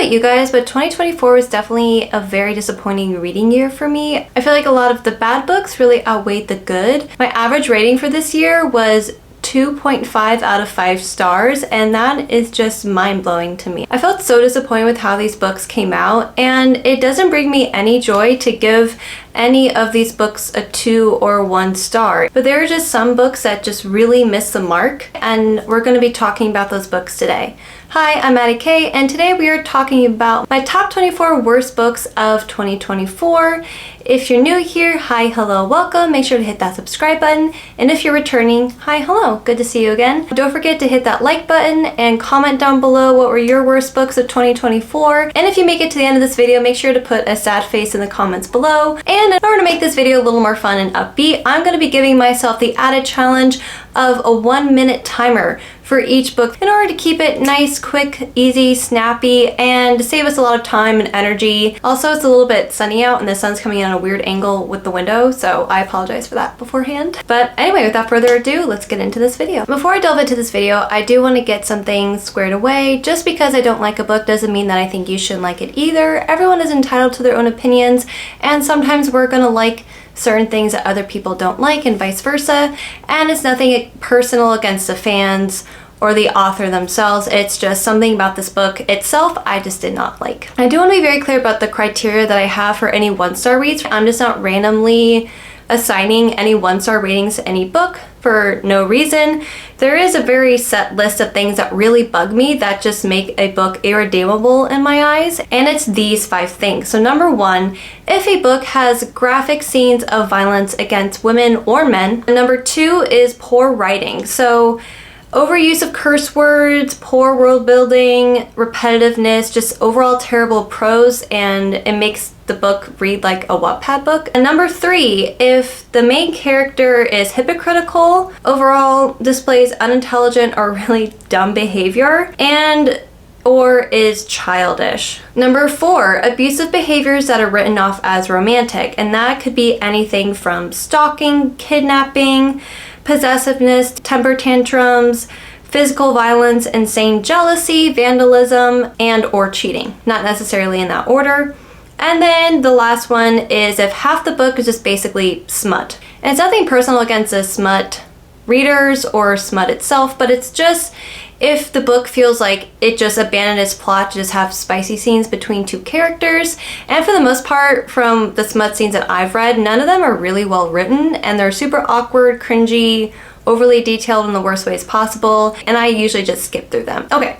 about you guys, but 2024 was definitely a very disappointing reading year for me. I feel like a lot of the bad books really outweighed the good. My average rating for this year was 2.5 out of 5 stars, and that is just mind-blowing to me. I felt so disappointed with how these books came out, and it doesn't bring me any joy to give any of these books a 2 or 1 star. But there are just some books that just really miss the mark, and we're going to be talking about those books today. Hi, I'm Madi Kay, and today we are talking about my top 24 worst books of 2024. If you're new here, hi, hello, welcome. Make sure to hit that subscribe button. And if you're returning, hi, hello, good to see you again. Don't forget to hit that like button and comment down below what were your worst books of 2024. And if you make it to the end of this video, make sure to put a sad face in the comments below. And in order to make this video a little more fun and upbeat, I'm going to be giving myself the added challenge of a 1-minute timer for each book in order to keep it nice, quick, easy, snappy, and to save us a lot of time and energy. Also, it's a little bit sunny out and the sun's coming in at a weird angle with the window, so I apologize for that beforehand. But anyway, without further ado, let's get into this video. Before I delve into this video, I do want to get some things squared away. Just because I don't like a book doesn't mean that I think you shouldn't like it either. Everyone is entitled to their own opinions, and sometimes we're gonna like certain things that other people don't like and vice versa, and it's nothing personal against the fans or the author themselves. It's just something about this book itself I just did not like. I do want to be very clear about the criteria that I have for any 1-star reads. I'm just not randomly assigning any 1-star ratings to any book for no reason. There is a very set list of things that really bug me that just make a book irredeemable in my eyes, and it's these 5 things. So number 1, if a book has graphic scenes of violence against women or men. Number 2 is poor writing. So overuse of curse words, poor world building, repetitiveness, just overall terrible prose, and it makes the book read like a Wattpad book. And number 3, if the main character is hypocritical, overall displays unintelligent or really dumb behavior, and or is childish. Number 4, abusive behaviors that are written off as romantic, and that could be anything from stalking, kidnapping, possessiveness, temper tantrums, physical violence, insane jealousy, vandalism, and or cheating. Not necessarily in that order. And then the last one is if half the book is just basically smut. And it's nothing personal against the smut readers or smut itself, but it's just if the book feels like it just abandoned its plot to just have spicy scenes between 2 characters. And for the most part, from the smut scenes that I've read, none of them are really well written, and they're super awkward, cringy, overly detailed in the worst ways possible, and I usually just skip through them. Okay,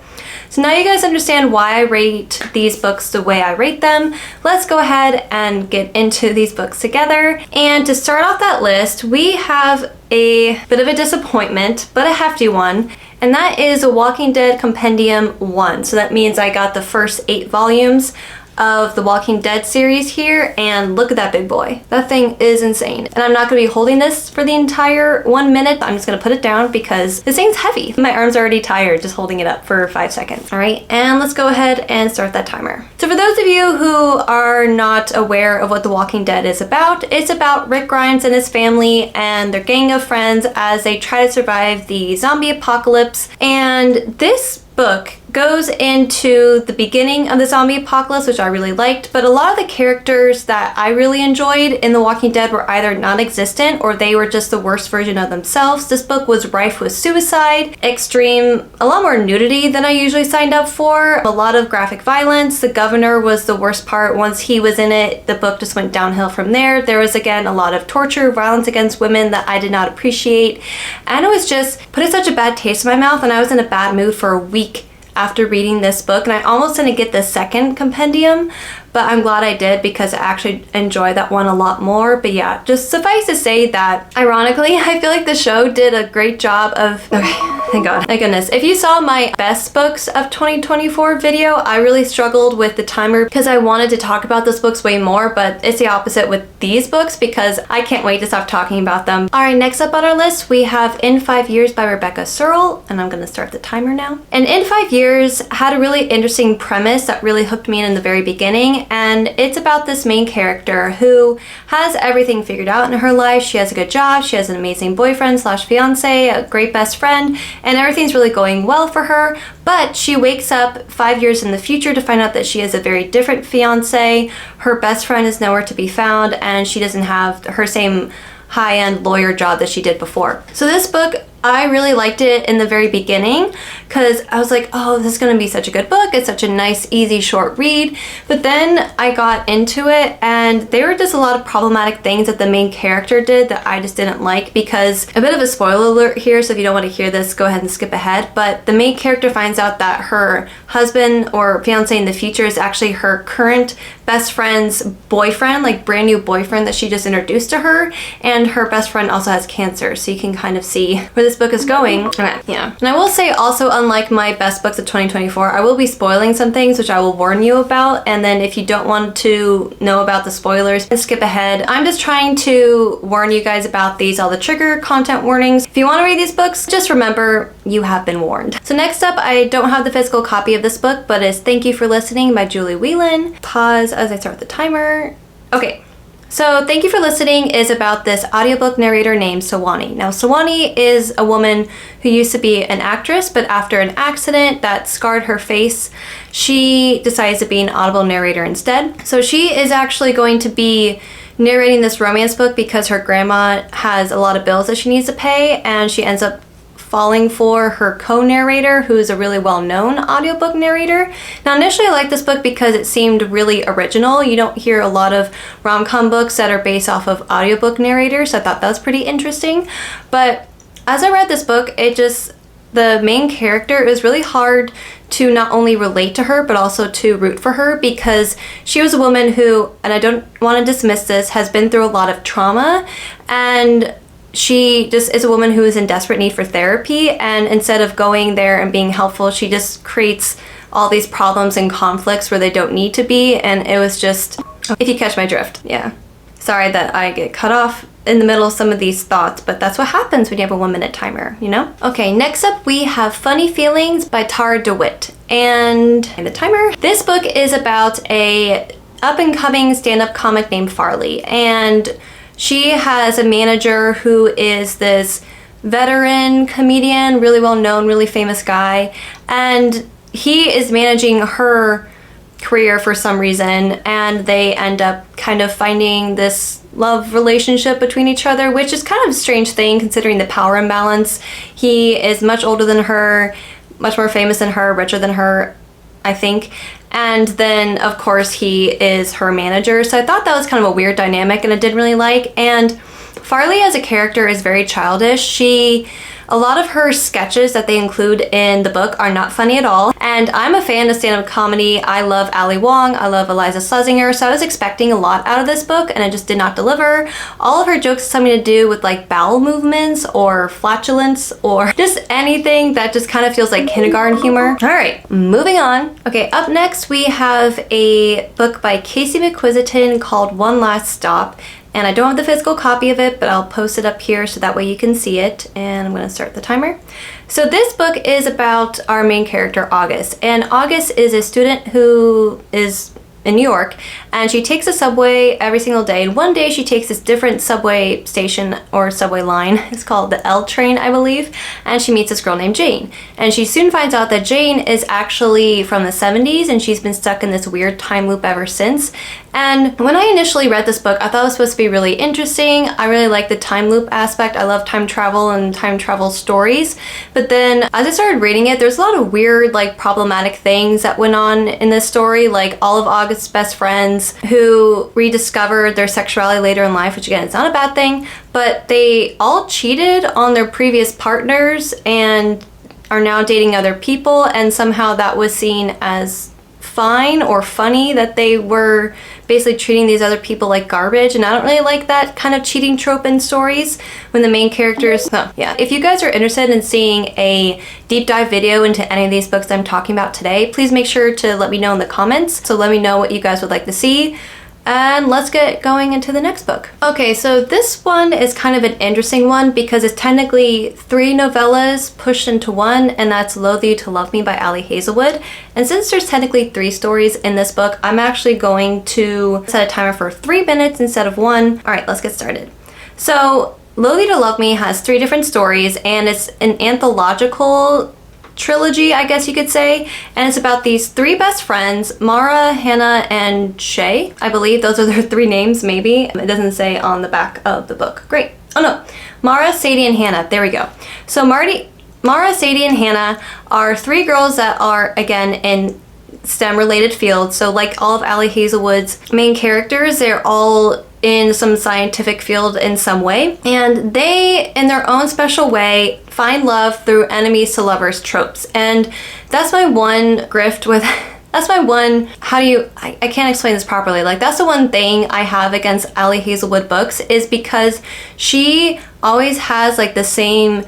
so now you guys understand why I rate these books the way I rate them. Let's go ahead and get into these books together. And to start off that list, we have a bit of a disappointment, but a hefty one, and that is a Walking Dead Compendium 1. So that means I got the first 8 volumes of the Walking Dead series here, and look at that big boy. That thing is insane. And I'm not gonna be holding this for the entire 1 minute. I'm just gonna put it down because this thing's heavy. My arm's already tired just holding it up for 5 seconds. All right, and let's go ahead and start that timer. So for those of you who are not aware of what The Walking Dead is about, it's about Rick Grimes and his family and their gang of friends as they try to survive the zombie apocalypse. And this book goes into the beginning of the zombie apocalypse, which I really liked, but a lot of the characters that I really enjoyed in The Walking Dead were either non-existent or they were just the worst version of themselves. This book was rife with suicide, extreme, a lot more nudity than I usually signed up for, a lot of graphic violence. The governor was the worst part. Once he was in it, the book just went downhill from there. There was again a lot of torture, violence against women that I did not appreciate, and it was just put in such a bad taste in my mouth, and I was in a bad mood for a week after reading this book, and I almost didn't get the second compendium, but I'm glad I did because I actually enjoyed that one a lot more. But yeah, just suffice to say that ironically, I feel like the show did a great job of, okay, thank God, thank goodness. If you saw my best books of 2024 video, I really struggled with the timer because I wanted to talk about those books way more, but it's the opposite with these books because I can't wait to stop talking about them. All right, next up on our list, we have In 5 Years by Rebecca Searle, and I'm gonna start the timer now. And In 5 Years had a really interesting premise that really hooked me in the very beginning, and it's about this main character who has everything figured out in her life. She has a good job, she has an amazing boyfriend slash fiance, a great best friend, and everything's really going well for her, but she wakes up 5 years in the future to find out that she has a very different fiance. Her best friend is nowhere to be found, and she doesn't have her same high-end lawyer job that she did before. So this book, I really liked it in the very beginning because I was like, oh, this is going to be such a good book. It's such a nice, easy, short read. But then I got into it and there were just a lot of problematic things that the main character did that I just didn't like, because a bit of a spoiler alert here, so if you don't want to hear this, go ahead and skip ahead. But the main character finds out that her husband or fiance in the future is actually her current best friend's boyfriend, like brand new boyfriend that she just introduced to her, and her best friend also has cancer, so you can kind of see where this book is going. Okay, yeah. And I will say also, unlike my best books of 2024, I will be spoiling some things which I will warn you about, and then if you don't want to know about the spoilers, skip ahead. I'm just trying to warn you guys about these, all the trigger content warnings. If you want to read these books, just remember you have been warned. So next up, I don't have the physical copy of this book, but it's Thank You for Listening by Julie Whelan. Pause as I start the timer. Okay. So Thank You for Listening is about this audiobook narrator named Sawani. Now Sawani is a woman who used to be an actress, but after an accident that scarred her face, she decides to be an audible narrator instead. So she is actually going to be narrating this romance book because her grandma has a lot of bills that she needs to pay, and she ends up falling for her co-narrator, who's a really well-known audiobook narrator. Now initially I liked this book because it seemed really original. You don't hear a lot of rom-com books that are based off of audiobook narrators, so I thought that was pretty interesting. But as I read this book, the main character, it was really hard to not only relate to her but also to root for her, because she was a woman who, and I don't want to dismiss this, has been through a lot of trauma, and she just is a woman who is in desperate need for therapy, and instead of going there and being helpful, she just creates all these problems and conflicts where they don't need to be, and it was just, if you catch my drift. Yeah. Sorry that I get cut off in the middle of some of these thoughts, but that's what happens when you have a 1 minute timer, you know? Okay, next up we have Funny Feelings by Tara DeWitt, and the timer. This book is about a up-and-coming stand-up comic named Farley, and she has a manager who is this veteran comedian, really well-known, really famous guy, and he is managing her career for some reason, and they end up kind of finding this love relationship between each other, which is kind of a strange thing considering the power imbalance. He is much older than her, much more famous than her, richer than her, I think. And then, of course, he is her manager. So I thought that was kind of a weird dynamic and I didn't really like. And Farley as a character is very childish. A lot of her sketches that they include in the book are not funny at all. And I'm a fan of stand-up comedy. I love Ali Wong. I love Eliza Schlesinger. So I was expecting a lot out of this book and it just did not deliver. All of her jokes have something to do with like bowel movements or flatulence or just anything that just kind of feels like kindergarten humor. All right, moving on. Okay, up next we have a book by Casey McQuiston called One Last Stop. And I don't have the physical copy of it, but I'll post it up here so that way you can see it. And I'm gonna start the timer. So this book is about our main character, August. And August is a student who is in New York, and she takes a subway every single day. And one day she takes this different subway station or subway line. It's called the L train, I believe. And she meets this girl named Jane. And she soon finds out that Jane is actually from the 70s and she's been stuck in this weird time loop ever since. And when I initially read this book, I thought it was supposed to be really interesting. I really like the time loop aspect. I love time travel and time travel stories. But then as I started reading it, there's a lot of weird, like problematic things that went on in this story, like all of August's best friends who rediscovered their sexuality later in life, which again, it's not a bad thing, but they all cheated on their previous partners and are now dating other people, and somehow that was seen as fine or funny that they were basically treating these other people like garbage. And I don't really like that kind of cheating trope in stories when the main characters, yeah. If you guys are interested in seeing a deep dive video into any of these books I'm talking about today, please make sure to let me know in the comments. So let me know what you guys would like to see. And let's get going into the next book. Okay, so this one is kind of an interesting one because it's technically 3 novellas pushed into one, and that's Loathe You to Love Me by Ali Hazelwood. And since there's technically 3 stories in this book, I'm actually going to set a timer for 3 minutes instead of 1. All right, let's get started. So Loathe to Love Me has 3 different stories, and it's an anthological trilogy, I guess you could say, and it's about these 3 best friends, Mara, Hannah, and Shay. I believe those are their 3 names, maybe. It doesn't say on the back of the book. Great. Oh no, Mara, Sadie, and Hannah. There we go. So Mara, Sadie, and Hannah are 3 girls that are, again, in STEM-related fields. So like all of Ali Hazelwood's main characters, they're all in some scientific field in some way, and they, in their own special way, find love through enemies to lovers tropes. And that's my one grift with that's my one, I can't explain this properly, like that's the one thing I have against Ali Hazelwood books, is because she always has like the same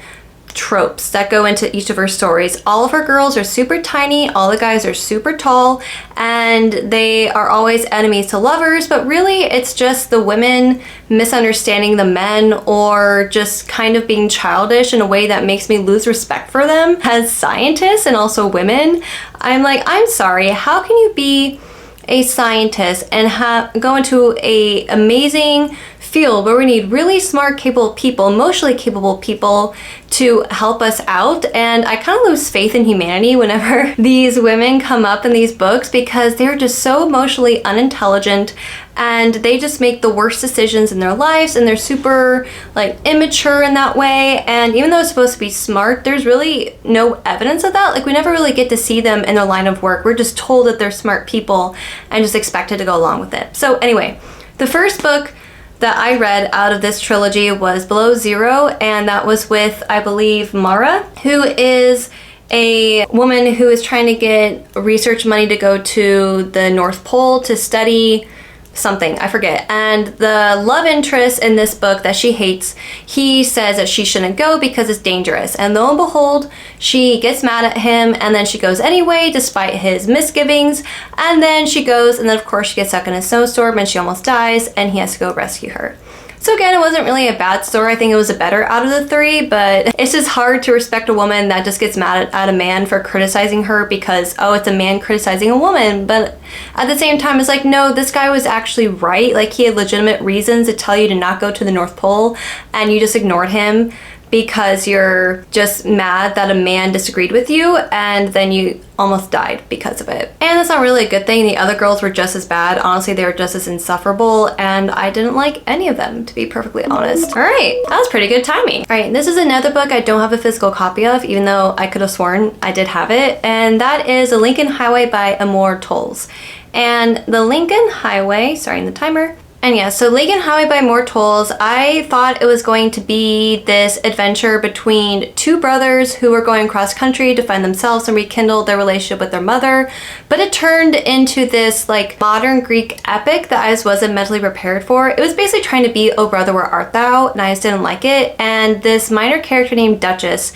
tropes that go into each of her stories. All of her girls are super tiny, all the guys are super tall, and they are always enemies to lovers, but really it's just the women misunderstanding the men, or just kind of being childish in a way that makes me lose respect for them as scientists and also women. I'm like, I'm sorry, how can you be a scientist and go into a amazing field where we need really smart, capable people, emotionally capable people to help us out? And I kind of lose faith in humanity whenever these women come up in these books, because they're just so emotionally unintelligent and they just make the worst decisions in their lives, and they're super like immature in that way. And even though it's supposed to be smart, there's really no evidence of that. Like we never really get to see them in their line of work. We're just told that they're smart people and just expected to go along with it. So anyway, the first book that I read out of this trilogy was Below Zero, and that was with, I believe, Mara, who is a woman who is trying to get research money to go to the North Pole to study something, I forget. And the love interest in this book that she hates, he says that she shouldn't go because it's dangerous. And lo and behold, she gets mad at him, and then she goes anyway despite his misgivings. And then she goes, and then of course she gets stuck in a snowstorm and she almost dies, and he has to go rescue her. So again, it wasn't really a bad story. I think it was a better out of the 3, but it's just hard to respect a woman that just gets mad at a man for criticizing her because, oh, it's a man criticizing a woman. But at the same time, it's like, no, this guy was actually right. Like, he had legitimate reasons to tell you to not go to the North Pole, and you just ignored him because you're just mad that a man disagreed with you, and then you almost died because of it. And that's not really a good thing. The other girls were just as bad. Honestly, they were just as insufferable, and I didn't like any of them, to be perfectly honest. All right, that was pretty good timing. All right, this is another book I don't have a physical copy of, even though I could have sworn I did have it, and that is The Lincoln Highway by Amor Towles. And The Lincoln Highway, starting the timer. And yeah, so Lincoln Highway by Amor Towles, I thought it was going to be this adventure between 2 brothers who were going cross country to find themselves and rekindle their relationship with their mother, but it turned into this like modern Greek epic that I just wasn't mentally prepared for. It was basically trying to be Oh Brother Where Art Thou, and I just didn't like it. And this minor character named Duchess,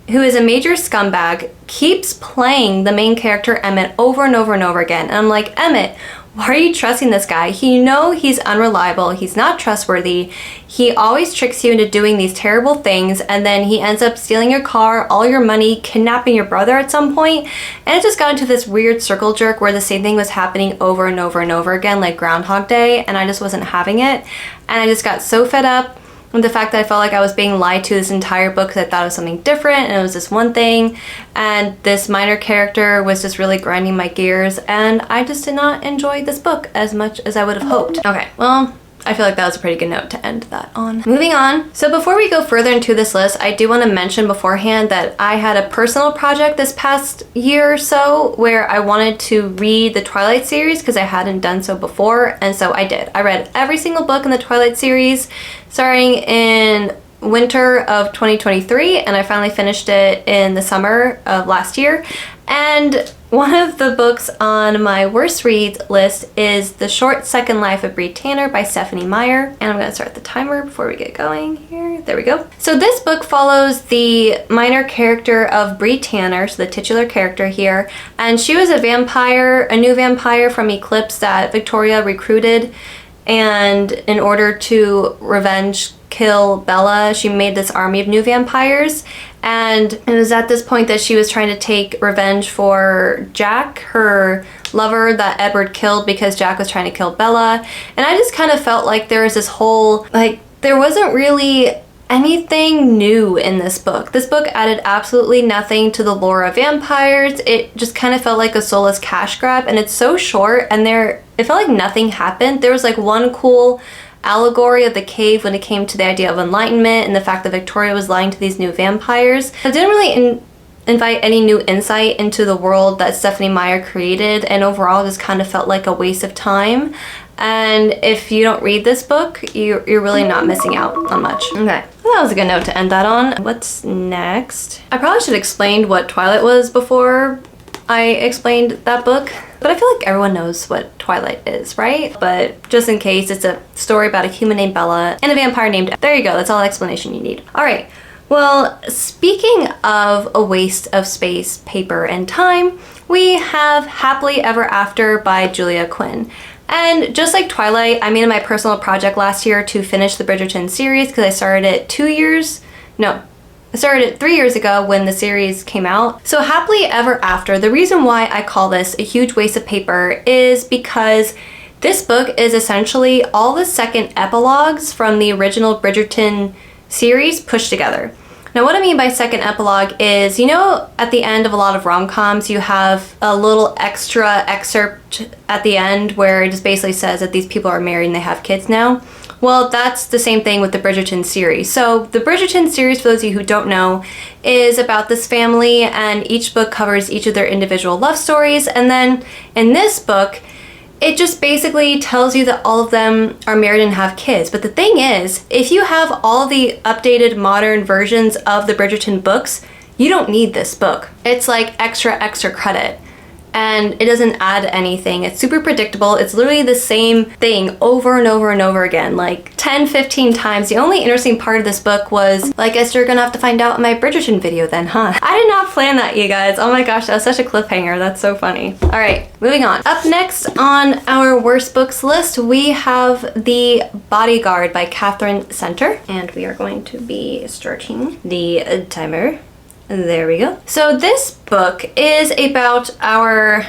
who is a major scumbag, keeps playing the main character Emmett over and over and over again. And I'm like, Emmett, why are you trusting this guy? You know he's unreliable, he's not trustworthy, he always tricks you into doing these terrible things, and then he ends up stealing your car, all your money, kidnapping your brother at some point, and it just got into this weird circle jerk where the same thing was happening over and over and over again, like Groundhog Day, and I just wasn't having it, and I just got so fed up with the fact that I felt like I was being lied to this entire book because I thought it was something different and it was this one thing, and this minor character was just really grinding my gears, and I just did not enjoy this book as much as I would have hoped. Okay, well, I feel like that was a pretty good note to end that on. Moving on. So before we go further into this list, I do want to mention beforehand that I had a personal project this past year or so where I wanted to read the Twilight series because I hadn't done so before, and so I did. I read every single book in the Twilight series starting in winter of 2023, and I finally finished it in the summer of last year. And one of the books on my worst reads list is The Short Second Life of Bree Tanner by Stephenie Meyer. And I'm going to start the timer before we get going here. There we go. So this book follows the minor character of Bree Tanner, so the titular character here. And she was a vampire, a new vampire from Eclipse that Victoria recruited. And in order to kill Bella, she made this army of new vampires. And it was at this point that she was trying to take revenge for Jack, her lover that Edward killed because Jack was trying to kill Bella. And I just kind of felt like there was this whole, like, there wasn't really anything new in this book. This book added absolutely nothing to the lore of vampires. It just kind of felt like a soulless cash grab, and it's so short, and it felt like nothing happened. There was like one cool allegory of the cave when it came to the idea of enlightenment and the fact that Victoria was lying to these new vampires. It didn't really invite any new insight into the world that Stephenie Meyer created, and overall just kind of felt like a waste of time. And if you don't read this book, you're really not missing out on much. Okay, well, that was a good note to end that on. What's next? I probably should have explained what Twilight was before I explained that book, but I feel like everyone knows what Twilight is, right? But just in case, it's a story about a human named Bella and a vampire named... There you go, that's all the explanation you need. All right, well, speaking of a waste of space, paper, and time, we have Happily Ever After by Julia Quinn. And just like Twilight, I made it my personal project last year to finish the Bridgerton series because I started it 3 years ago when the series came out. So Happily Ever After, the reason why I call this a huge waste of paper is because this book is essentially all the second epilogues from the original Bridgerton series pushed together. Now what I mean by second epilogue is, you know, at the end of a lot of rom-coms you have a little extra excerpt at the end where it just basically says that these people are married and they have kids now. Well, that's the same thing with the Bridgerton series. So the Bridgerton series, for those of you who don't know, is about this family, and each book covers each of their individual love stories. And then in this book, it just basically tells you that all of them are married and have kids. But the thing is, if you have all the updated modern versions of the Bridgerton books, you don't need this book. It's like extra credit. And it doesn't add anything. It's super predictable. It's literally the same thing over and over and over again, like 10, 15 times. The only interesting part of this book was, well, I guess you're gonna have to find out in my Bridgerton video then, huh? I did not plan that, you guys. Oh my gosh, that was such a cliffhanger. That's so funny. All right, moving on. Up next on our worst books list, we have The Bodyguard by Catherine Center. And we are going to be starting the timer. There we go. So this book is about our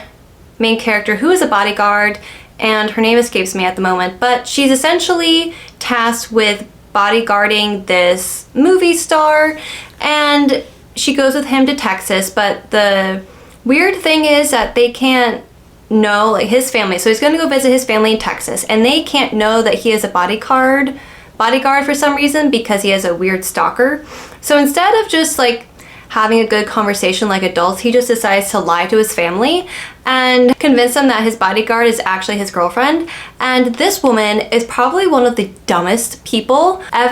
main character who is a bodyguard, and her name escapes me at the moment, but she's essentially tasked with bodyguarding this movie star, and she goes with him to Texas, but the weird thing is that they can't know, like, his family. So he's going to go visit his family in Texas, and they can't know that he is a bodyguard for some reason because he has a weird stalker. So instead of just like having a good conversation like adults, he just decides to lie to his family and convince them that his bodyguard is actually his girlfriend. And this woman is probably one of the dumbest people that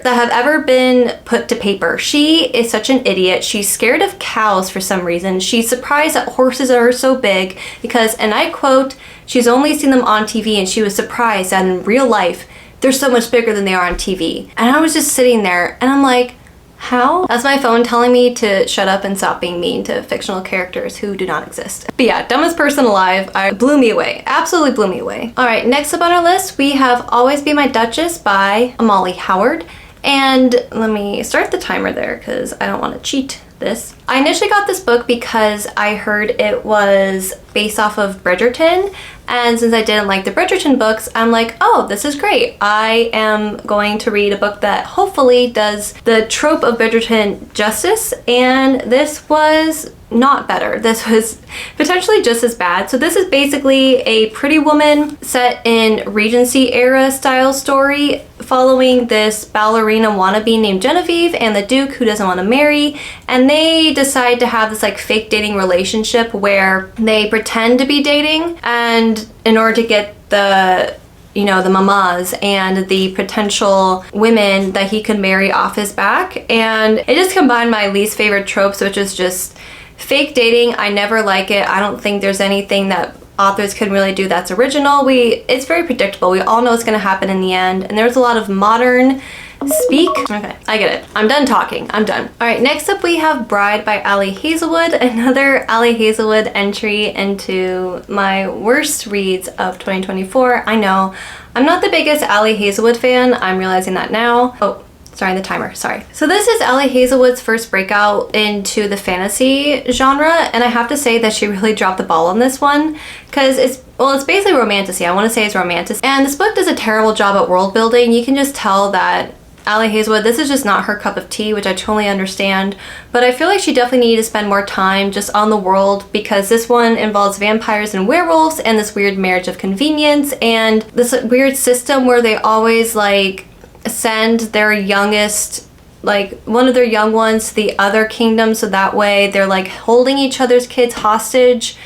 have ever been put to paper. She is such an idiot. She's scared of cows for some reason. She's surprised that horses are so big because, and I quote, she's only seen them on TV, and she was surprised that in real life they're so much bigger than they are on TV. And I was just sitting there and I'm like, how? That's my phone telling me to shut up and stop being mean to fictional characters who do not exist. But yeah, dumbest person alive. Blew me away. Absolutely blew me away. All right, next up on our list, we have Always Be My Duchess by Amali Howard. And let me start the timer there because I don't want to cheat this. I initially got this book because I heard it was based off of Bridgerton, and since I didn't like the Bridgerton books, I'm like, oh, this is great. I am going to read a book that hopefully does the trope of Bridgerton justice, and this was not better. This was potentially just as bad. So this is basically a pretty woman set in Regency era style story following this ballerina wannabe named Genevieve and the Duke who doesn't want to marry, and they decide to have this like fake dating relationship where they pretend to be dating, and in order to get the mamas and the potential women that he could marry off his back. And it just combined my least favorite tropes, which is just fake dating. I never like it. I don't think there's anything that authors can really do that's original. It's very predictable. We all know what's going to happen in the end, and there's a lot of modern speak. Okay, I get it. I'm done talking. I'm done. All right, next up we have Bride by Ali Hazelwood, another Ali Hazelwood entry into my worst reads of 2024. I know, I'm not the biggest Ali Hazelwood fan. I'm realizing that now. Oh, sorry, the timer, sorry. So this is Ali Hazelwood's first breakout into the fantasy genre, and I have to say that she really dropped the ball on this one because it's basically romantasy. I want to say it's romantic. And this book does a terrible job at world building. You can just tell that Ali Hazelwood, this is just not her cup of tea, which I totally understand, but I feel like she definitely needed to spend more time just on the world, because this one involves vampires and werewolves and this weird marriage of convenience and this weird system where they always like send their youngest, like one of their young ones to the other kingdom, so that way they're like holding each other's kids hostage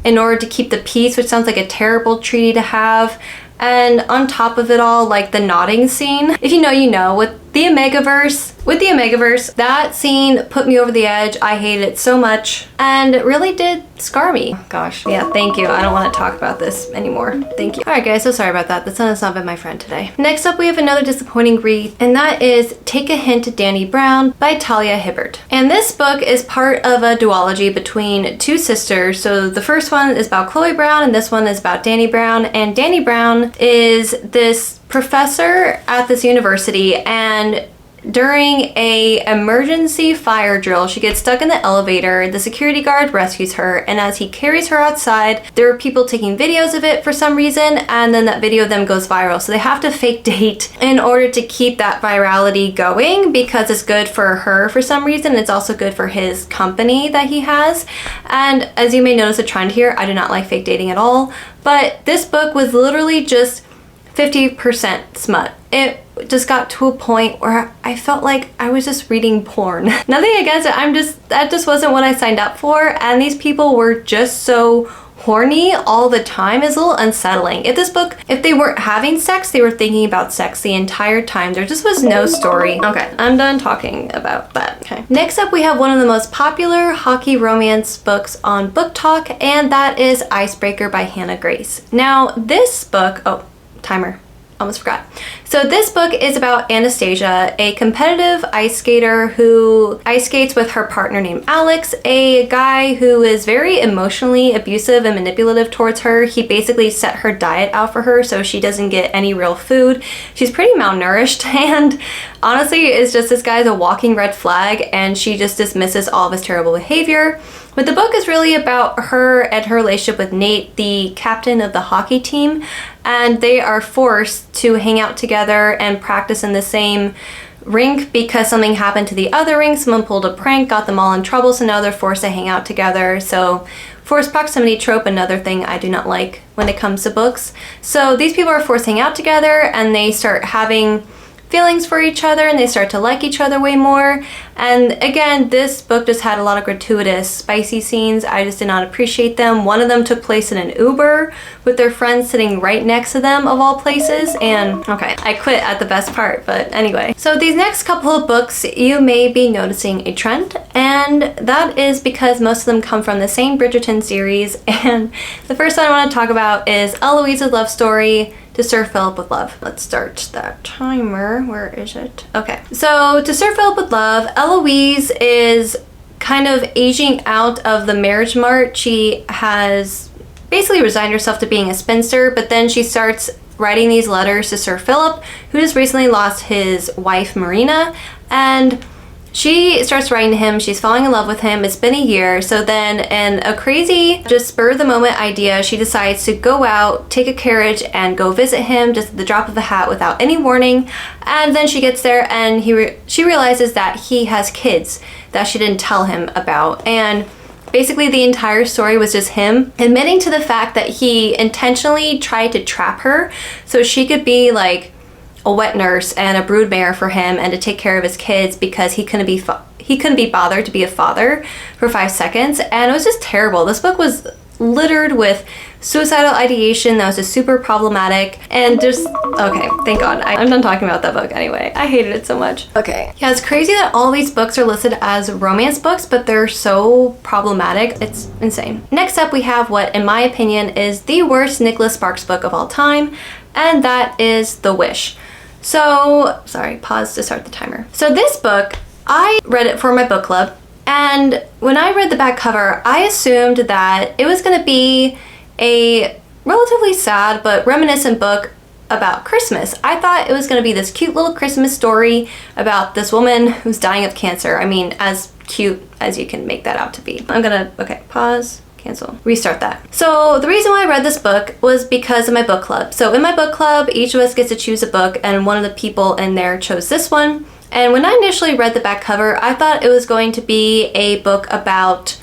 in order to keep the peace, which sounds like a terrible treaty to have. And on top of it all, like the nodding scene, if you know, you know, with the Omegaverse, that scene put me over the edge. I hated it so much and it really did scar me. Oh, gosh, yeah, thank you. I don't want to talk about this anymore. Thank you. All right, guys, so sorry about that. The sun has not been my friend today. Next up, we have another disappointing read, and that is Take a Hint, Dani Brown by Talia Hibbert. And this book is part of a duology between two sisters. So the first one is about Chloe Brown and this one is about Dani Brown. And Dani Brown is this professor at this university, and during a emergency fire drill, she gets stuck in the elevator. The security guard rescues her, and as he carries her outside, there are people taking videos of it for some reason, and then that video of them goes viral. So they have to fake date in order to keep that virality going, because it's good for her for some reason. It's also good for his company that he has. And as you may notice a trend here, I do not like fake dating at all, but this book was literally just 50% smut. It just got to a point where I felt like I was just reading porn. Nothing against it, that just wasn't what I signed up for, and these people were just so horny all the time. Is a little unsettling. If they weren't having sex, they were thinking about sex the entire time. There just was no story. Okay, I'm done talking about that. Okay. Next up, we have one of the most popular hockey romance books on Book Talk, and that is Icebreaker by Hannah Grace. Now, this book, timer, almost forgot. So this book is about Anastasia, a competitive ice skater who ice skates with her partner named Alex, a guy who is very emotionally abusive and manipulative towards her. He basically set her diet out for her so she doesn't get any real food. She's pretty malnourished, and honestly, it's just this guy's a walking red flag, and she just dismisses all of his terrible behavior. But the book is really about her and her relationship with Nate, the captain of the hockey team, and they are forced to hang out together and practice in the same rink because something happened to the other rink. Someone pulled a prank, got them all in trouble, so now they're forced to hang out together. So forced proximity trope, another thing I do not like when it comes to books. So these people are forced to hang out together, and they start having feelings for each other, and they start to like each other way more. And again, this book just had a lot of gratuitous spicy scenes. I just did not appreciate them. One of them took place in an Uber with their friends sitting right next to them, of all places, and okay, I quit at the best part, but anyway. So these next couple of books, you may be noticing a trend, and that is because most of them come from the same Bridgerton series. And the first one I want to talk about is Eloise's love story, To Sir Phillip with Love. Let's start that timer. Where is it? Okay. So To Sir Phillip with Love, Eloise is kind of aging out of the marriage mart. She has basically resigned herself to being a spinster, but then she starts writing these letters to Sir Phillip, who just recently lost his wife Marina, and she starts writing to him. She's falling in love with him. It's been a year. So then, in a crazy, just spur of the moment idea, she decides to go out, take a carriage, and go visit him just at the drop of a hat without any warning. And then she gets there, and she realizes that he has kids that she didn't tell him about. And basically the entire story was just him admitting to the fact that he intentionally tried to trap her so she could be like a wet nurse and a broodmare for him and to take care of his kids, because he couldn't be bothered to be a father for 5 seconds. And it was just terrible. This book was littered with suicidal ideation that was just super problematic, and just, okay, thank God. I'm done talking about that book anyway. I hated it so much. Okay. Yeah, it's crazy that all these books are listed as romance books, but they're so problematic. It's insane. Next up, we have what, in my opinion, is the worst Nicholas Sparks book of all time, and that is The Wish. So, sorry, pause to start the timer. So this book, I read it for my book club, and when I read the back cover, I assumed that it was gonna be a relatively sad but reminiscent book about Christmas. I thought it was gonna be this cute little Christmas story about this woman who's dying of cancer. I mean, as cute as you can make that out to be. Okay, pause. cancel, restart that. So the reason why I read this book was because of my book club. So in my book club, each of us gets to choose a book, and one of the people in there chose this one. And when I initially read the back cover, I thought it was going to be a book about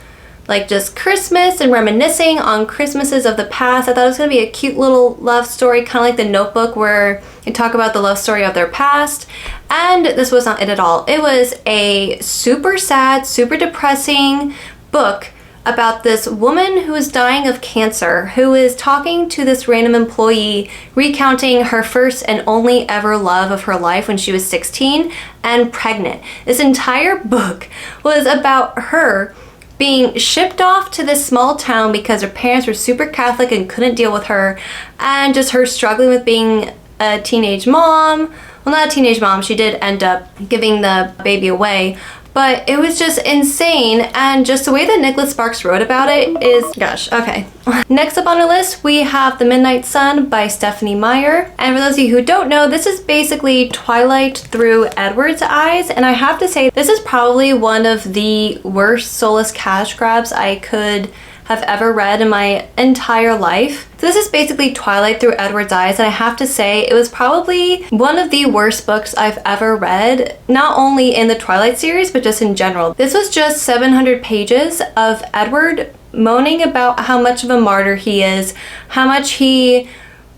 like just Christmas and reminiscing on Christmases of the past. I thought it was going to be a cute little love story, kind of like The Notebook, where they talk about the love story of their past. And this was not it at all. It was a super sad, super depressing book about this woman who is dying of cancer, who is talking to this random employee, recounting her first and only ever love of her life when she was 16 and pregnant. This entire book was about her being shipped off to this small town because her parents were super Catholic and couldn't deal with her, and just her struggling with being a teenage mom. Well, not a teenage mom, she did end up giving the baby away, but it was just insane. And just the way that Nicholas Sparks wrote about it is, gosh, okay. Next up on our list, we have The Midnight Sun by Stephenie Meyer. And for those of you who don't know, this is basically Twilight through Edward's eyes. And I have to say, this is probably one of the worst soulless cash grabs I could have ever read in my entire life. So this is basically Twilight through Edward's eyes, and I have to say it was probably one of the worst books I've ever read, not only in the Twilight series, but just in general. This was just 700 pages of Edward moaning about how much of a martyr he is, how much he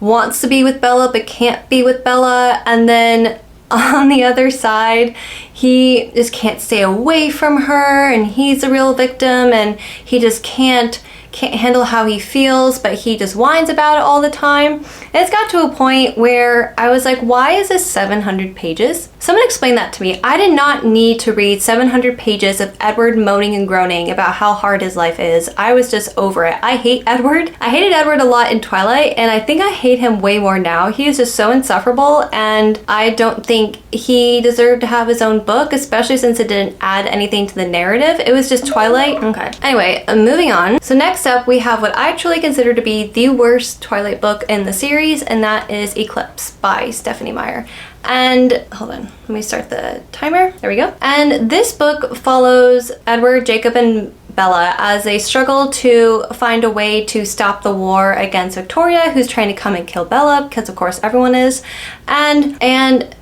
wants to be with Bella but can't be with Bella, and then on the other side, he just can't stay away from her, and he's a real victim, and he just can't handle how he feels, but he just whines about it all the time. And it's got to a point where I was like, why is this 700 pages? Someone explain that to me. I did not need to read 700 pages of Edward moaning and groaning about how hard his life is. I was just over it. I hate Edward. I hated Edward a lot in Twilight, and I think I hate him way more now. He is just so insufferable, and I don't think he deserved to have his own book, especially since it didn't add anything to the narrative. It was just Twilight. Okay. Anyway, moving on. So next up, we have what I truly consider to be the worst Twilight book in the series, and that is Eclipse by Stephenie Meyer. And hold on, let me start the timer. There we go. And this book follows Edward, Jacob, and Bella as they struggle to find a way to stop the war against Victoria, who's trying to come and kill Bella, because of course everyone is. And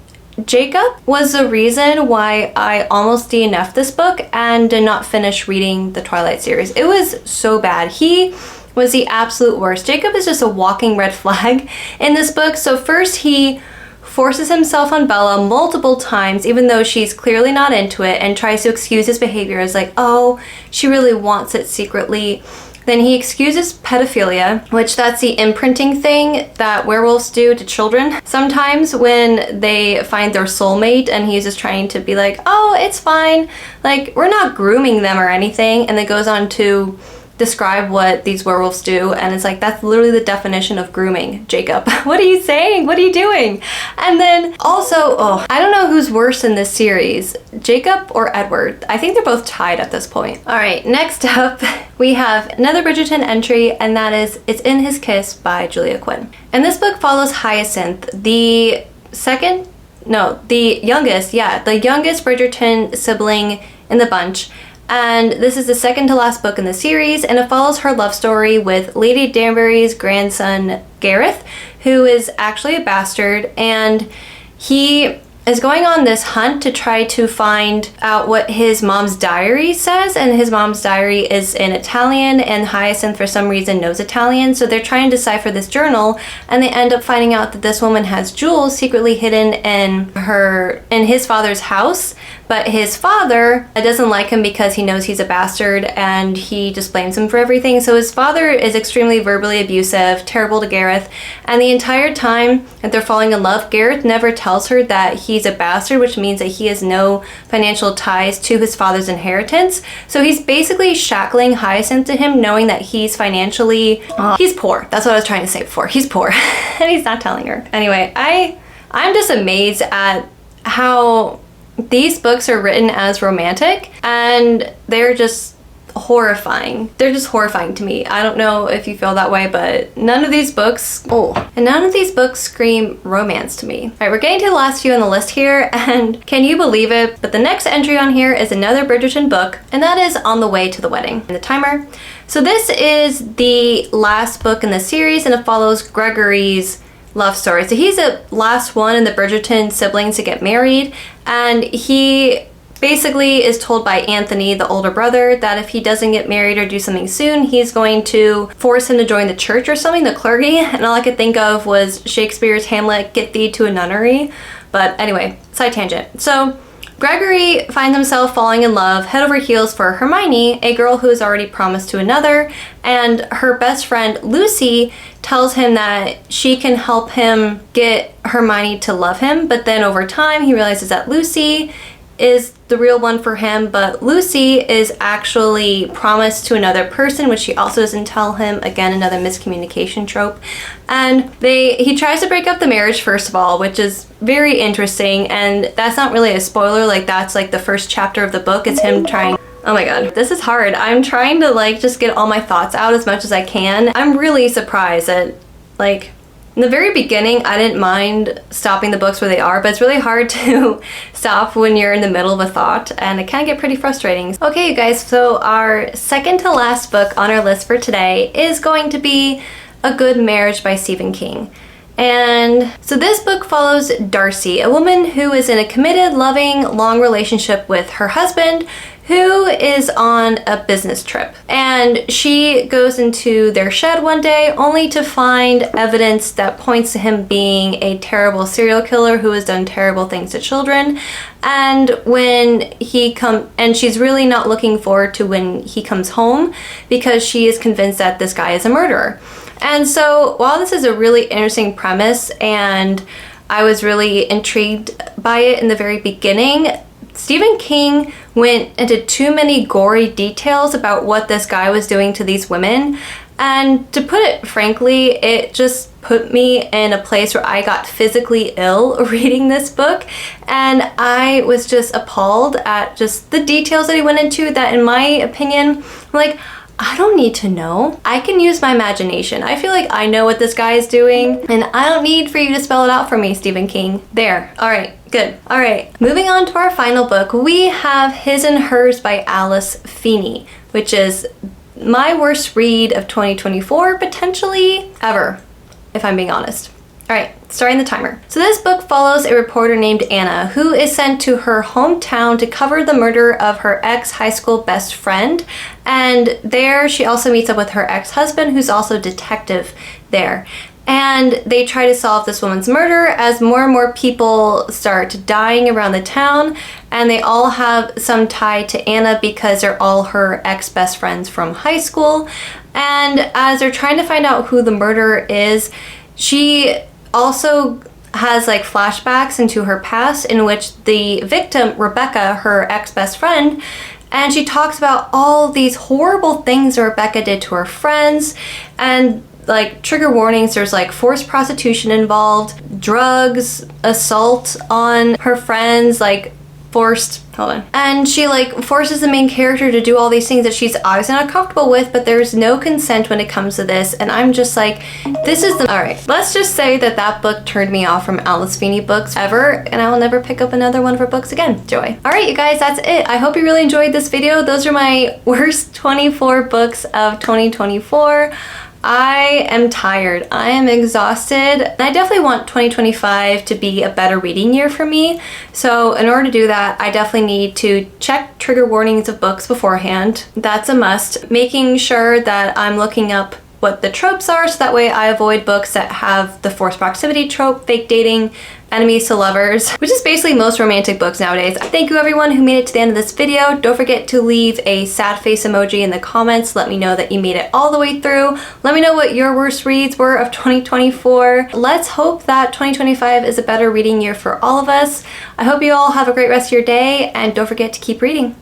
Jacob was the reason why I almost DNF'd this book and did not finish reading the Twilight series. It was so bad. He was the absolute worst. Jacob is just a walking red flag in this book. So first he forces himself on Bella multiple times, even though she's clearly not into it, and tries to excuse his behavior as like, oh, she really wants it secretly. Then he excuses pedophilia, which that's the imprinting thing that werewolves do to children. Sometimes when they find their soulmate and he's just trying to be like, oh, it's fine, like we're not grooming them or anything, and then goes on to describe what these werewolves do, and it's like, that's literally the definition of grooming, Jacob. What are you saying? What are you doing? And then also, oh, I don't know who's worse in this series, Jacob or Edward. I think they're both tied at this point. All right, next up, we have another Bridgerton entry, and that is It's in His Kiss by Julia Quinn. And this book follows Hyacinth, the youngest Bridgerton sibling in the bunch. And this is the second to last book in the series, and it follows her love story with Lady Danbury's grandson, Gareth, who is actually a bastard, and he is going on this hunt to try to find out what his mom's diary says, and his mom's diary is in Italian, and Hyacinth for some reason knows Italian, so they're trying to decipher this journal, and they end up finding out that this woman has jewels secretly hidden in his father's house, but his father doesn't like him because he knows he's a bastard, and he just blames him for everything. So his father is extremely verbally abusive, terrible to Gareth, and the entire time that they're falling in love, Gareth never tells her that he's a bastard, which means that he has no financial ties to his father's inheritance. So he's basically shackling Hyacinth to him, knowing that he's financially, he's poor. That's what I was trying to say before. He's poor, and he's not telling her. Anyway, I'm just amazed at how these books are written as romantic, and they're just horrifying. They're just horrifying to me. I don't know if you feel that way, but none of these books scream romance to me. All right, we're getting to the last few on the list here, and can you believe it? But the next entry on here is another Bridgerton book, and that is On the Way to the Wedding. And the timer. So this is the last book in the series, and it follows Gregory's love story. So he's the last one in the Bridgerton siblings to get married, and he basically is told by Anthony, the older brother, that if he doesn't get married or do something soon, he's going to force him to join the church or something, the clergy. And all I could think of was Shakespeare's Hamlet, get thee to a nunnery. But anyway, side tangent. So Gregory finds himself falling in love head over heels for Hermione, a girl who is already promised to another, and her best friend Lucy tells him that she can help him get Hermione to love him, but then over time he realizes that Lucy is the real one for him, but Lucy is actually promised to another person, which she also doesn't tell him. Again, another miscommunication trope. And he tries to break up the marriage first of all, which is very interesting, and that's not really a spoiler, like that's like the first chapter of the book. It's him trying. Oh my god, this is hard. I'm trying to like just get all my thoughts out as much as I can. I'm really surprised that like in the very beginning, I didn't mind stopping the books where they are, but it's really hard to stop when you're in the middle of a thought, and it can get pretty frustrating. Okay, you guys, so our second to last book on our list for today is going to be A Good Marriage by Stephen King. And so this book follows Darcy, a woman who is in a committed, loving, long relationship with her husband, who is on a business trip. And she goes into their shed one day only to find evidence that points to him being a terrible serial killer who has done terrible things to children. And and she's really not looking forward to when he comes home, because she is convinced that this guy is a murderer. And so while this is a really interesting premise and I was really intrigued by it in the very beginning, Stephen King went into too many gory details about what this guy was doing to these women. And to put it frankly, it just put me in a place where I got physically ill reading this book. And I was just appalled at just the details that he went into that, in my opinion, like, I don't need to know. I can use my imagination. I feel like I know what this guy is doing, and I don't need for you to spell it out for me, Stephen King. There. All right, good. All right, moving on to our final book, we have His and Hers by Alice Feeney, which is my worst read of 2024, potentially ever, if I'm being honest. All right, starting the timer. So this book follows a reporter named Anna who is sent to her hometown to cover the murder of her ex-high school best friend. And there she also meets up with her ex-husband, who's also a detective there. And they try to solve this woman's murder as more and more people start dying around the town, and they all have some tie to Anna because they're all her ex-best friends from high school. And as they're trying to find out who the murderer is, she also has like flashbacks into her past in which the victim, Rebecca, her ex-best friend, and she talks about all these horrible things that Rebecca did to her friends, and like trigger warnings, there's like forced prostitution involved, drugs, assault on her friends, like and she like forces the main character to do all these things that she's obviously not comfortable with, but there's no consent when it comes to this, and I'm just like, this is the... Alright, let's just say that that book turned me off from Alice Feeney books ever, and I will never pick up another one of her books again. Joy. Alright, you guys, that's it. I hope you really enjoyed this video. Those are my worst 24 books of 2024. I am tired. I am exhausted. And I definitely want 2025 to be a better reading year for me. So in order to do that, I definitely need to check trigger warnings of books beforehand. That's a must. Making sure that I'm looking up what the tropes are, so that way I avoid books that have the forced proximity trope, fake dating, enemies to lovers, which is basically most romantic books nowadays. Thank you everyone who made it to the end of this video. Don't forget to leave a sad face emoji in the comments. Let me know that you made it all the way through. Let me know what your worst reads were of 2024. Let's hope that 2025 is a better reading year for all of us. I hope you all have a great rest of your day, and don't forget to keep reading.